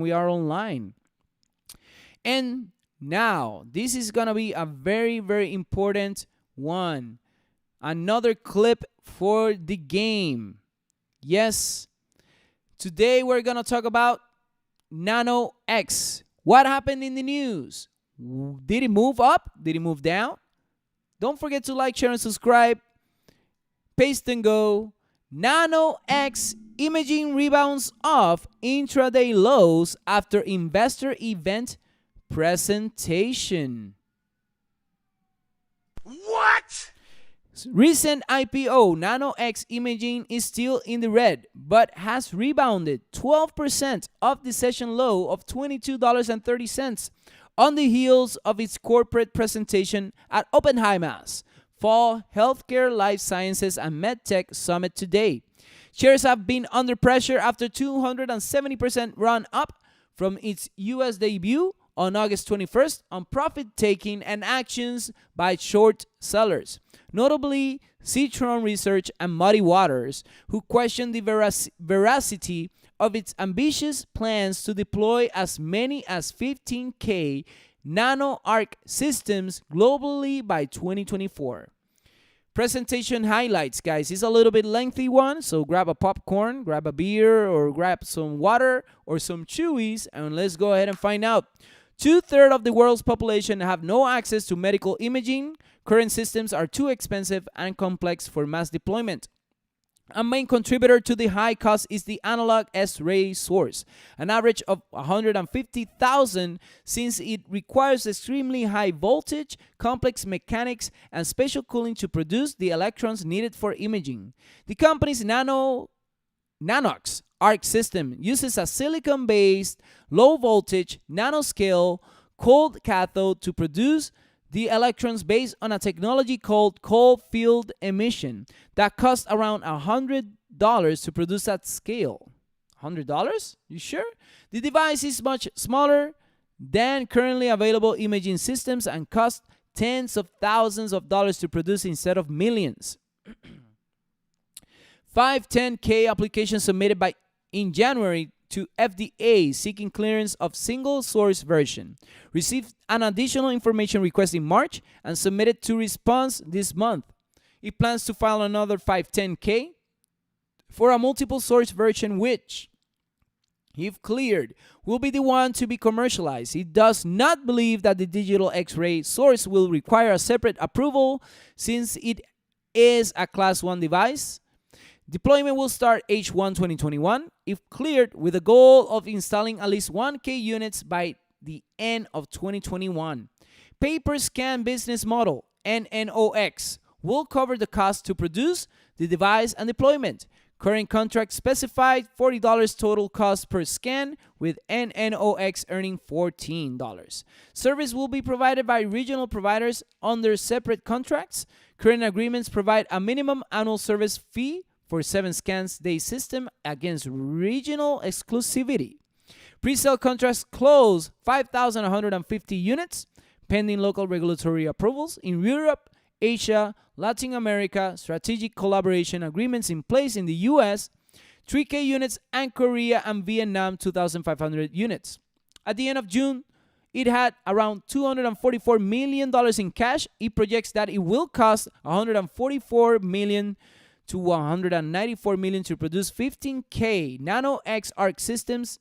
We are online. And now, this is going to be a very, very important one. Another clip for the game. Yes, today we're going to talk about Nano-X. What happened in the news? Did it move up? Did it move down? Don't forget to like, share, and subscribe. Paste and go. Nano-X imaging rebounds off intraday lows after investor event presentation. What? Recent IPO, Nano-X imaging is still in the red, but has rebounded 12% off the session low of $22.30 on the heels of its corporate presentation at Oppenheimer's Fall Healthcare, Life Sciences, and MedTech Summit today. Shares have been under pressure after 270% run up from its U.S. debut on August 21st on profit-taking and actions by short sellers, notably Citron Research and Muddy Waters, who questioned the veracity of its ambitious plans to deploy as many as 15K Nano-Arc systems globally by 2024. Presentation highlights, guys. It's a little bit lengthy one, so grab a popcorn, grab a beer, or grab some water or some chewies, and let's go ahead and find out. 2/3 of the world's population have no access to medical imaging. Current systems are too expensive and complex for mass deployment. A main contributor to the high cost is the analog S-ray source, an average of 150,000, since it requires extremely high voltage, complex mechanics, and special cooling to produce the electrons needed for imaging. The company's Nano-X arc system uses a silicon-based, low-voltage, nanoscale cold cathode to produce the electrons based on a technology called cold field emission that costs around $100 to produce at scale. $100? You sure? The device is much smaller than currently available imaging systems and costs tens of thousands of dollars to produce instead of millions. 510K applications submitted in January to FDA seeking clearance of single source version. Received an additional information request in March and submitted to response this month. It plans to file another 510K for a multiple source version which, if cleared, will be the one to be commercialized. It does not believe that the digital X-ray source will require a separate approval since it is a Class 1 device. Deployment will start H1 2021 if cleared, with a goal of installing at least 1K units by the end of 2021. Pay-per-scan business model, NNOX, will cover the cost to produce the device and deployment. Current contract specified $40 total cost per scan, with NNOX earning $14. Service will be provided by regional providers under separate contracts. Current agreements provide a minimum annual service fee for 7 scans day system against regional exclusivity. Pre-sale contracts close 5,150 units, pending local regulatory approvals in Europe, Asia, Latin America, strategic collaboration agreements in place in the US, 3K units, and Korea and Vietnam 2,500 units. At the end of June, it had around $244 million in cash. It projects that it will cost $144 million to $194 million to produce 15K Nano-X arc systems,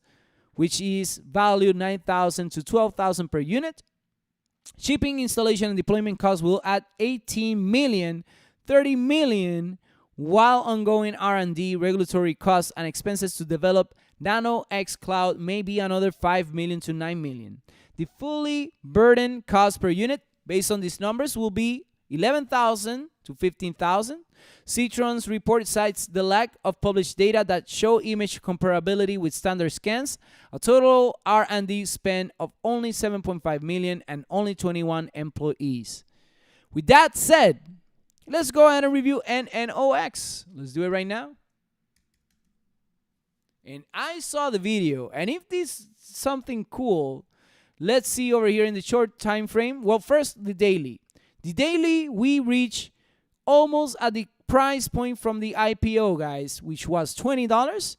which is valued $9,000 to $12,000 per unit. Shipping, installation, and deployment costs will add $18 million, $30 million, while ongoing R&D, regulatory costs, and expenses to develop Nano-X Cloud may be another $5 million to $9 million. The fully burdened cost per unit, based on these numbers, will be $11,000 to $15,000. Citron's report cites the lack of published data that show image comparability with standard scans, a total R&D spend of only $7.5 million and only 21 employees. With that said, let's go ahead and review NNOX. Let's do it right now. And I saw the video, and if this is something cool, let's see over here in the short time frame. Well, first, the daily. The daily, we reach almost at the price point from the IPO, guys, which was $20.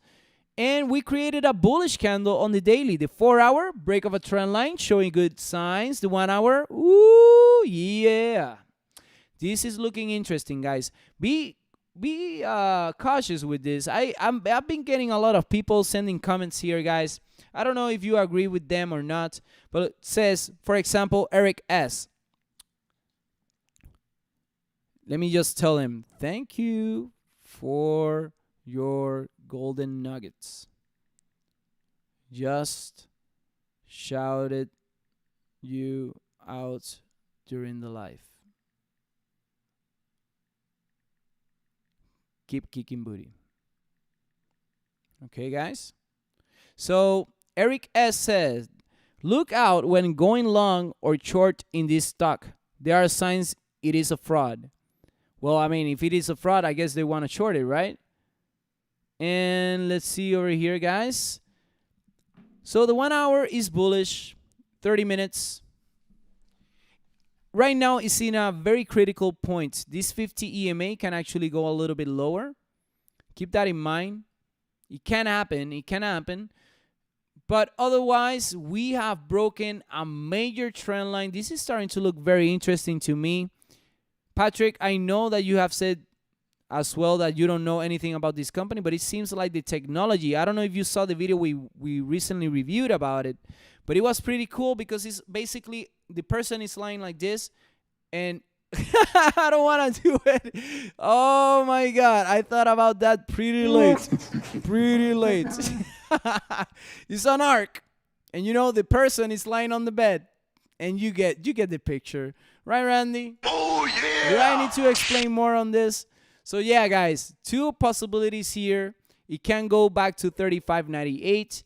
And we created a bullish candle on the daily. The 4-hour break of a trend line showing good signs. The 1-hour, ooh, yeah. This is looking interesting, guys. Be cautious with this. I've been getting a lot of people sending comments here, guys. I don't know if you agree with them or not, but it says, for example, Eric S. Let me just tell him, thank you for your golden nuggets. Just shouted you out during the live. Keep kicking booty. Okay, guys? So Eric S. says, look out when going long or short in this stock. There are signs it is a fraud. Well, I mean, if it is a fraud, I guess they want to short it, right? And let's see over here, guys. So the 1-hour is bullish, 30 minutes. Right now, it's in a very critical point. This 50 EMA can actually go a little bit lower. Keep that in mind. It can happen. It can happen. But otherwise, we have broken a major trend line. This is starting to look very interesting to me. Patrick, I know that you have said as well that you don't know anything about this company, but it seems like the technology, I don't know if you saw the video we recently reviewed about it, but it was pretty cool because it's basically the person is lying like this, and I don't want to do it. Oh my God, I thought about that pretty late. Pretty late. It's an arc, and you know the person is lying on the bed, and you get the picture, right, Randy? Oh yeah! Do I need to explain more on this? So yeah, guys, two possibilities here. It can go back to 35.98.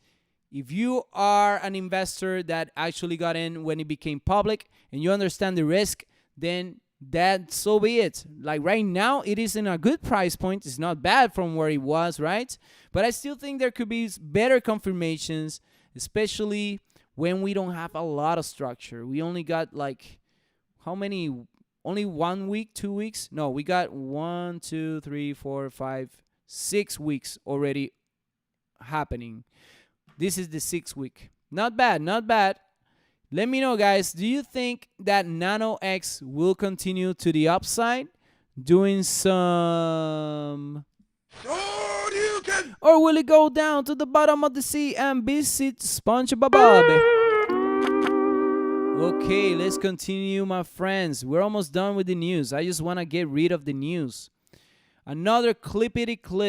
If you are an investor that actually got in when it became public and you understand the risk, then that so be it. Like right now, it is in a good price point. It's not bad from where it was, right? But I still think there could be better confirmations, especially when we don't have a lot of structure. We only got like, how many? Only 1 week, 2 weeks? No, we got 1, 2, 3, 4, 5, 6 weeks already happening. This is the 6th week. Not bad, not bad. Let me know, guys. Do you think that Nano-X will continue to the upside, doing some... Or will it go down to the bottom of the sea and visit SpongeBob? Okay, let's continue, my friends. We're almost done with the news. I just want to get rid of the news. Another clippity clip.